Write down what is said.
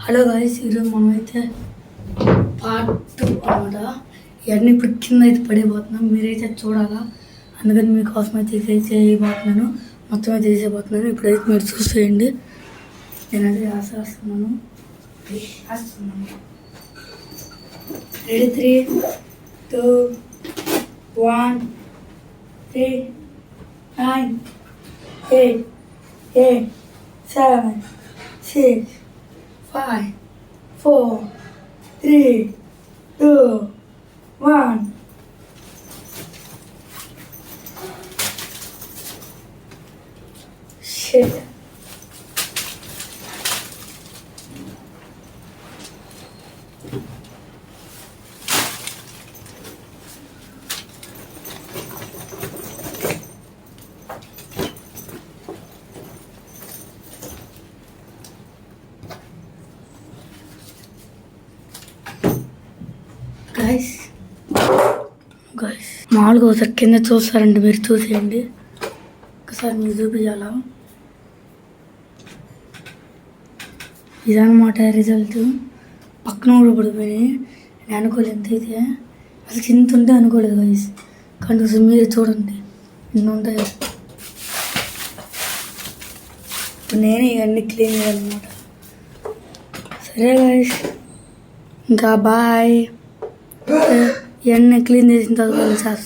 Hello guys, ఈరోజు మనమైతే part 2 అనమాట. ఇవన్నీ ఇప్పుడు కింద అయితే పడిపోతున్నాం, మీరైతే చూడాలా. అందుకని మీకోసం అయితే చేయబోతున్నాను, మొత్తం అయితే చేసేపోతున్నాను. ఇప్పుడైతే మీరు చూసేయండి. నేనైతే రాసేస్తున్నాను. రెడీ 3, 2, 1, 3, 9, 8, 7, 6, 5, 4, 3, 2, 1. Shit. గైస్ మామూలుగా ఒకసారి కింద చూస్తారండి, మీరు చూసేయండి. ఒకసారి మీరు చూపించాలా. ఇదన్నమాట రిజల్ట్. పక్కన కూడా పడిపోయినాయి. నేను అనుకోలేదు ఎంతైతే, అసలు చింత ఉంటే అనుకోలేదు గైస్. కానీ ఒకసారి మీరు చూడండి ఇన్ని ఉంటాయి. ఇప్పుడు నేనే ఇవన్నీ క్లీన్ చేయాలన్నమాట. సరే గైస్, ఇంకా బాయ్. ఇవన్నీ క్లీన్ చేసిన తర్వాత చేస్తాను.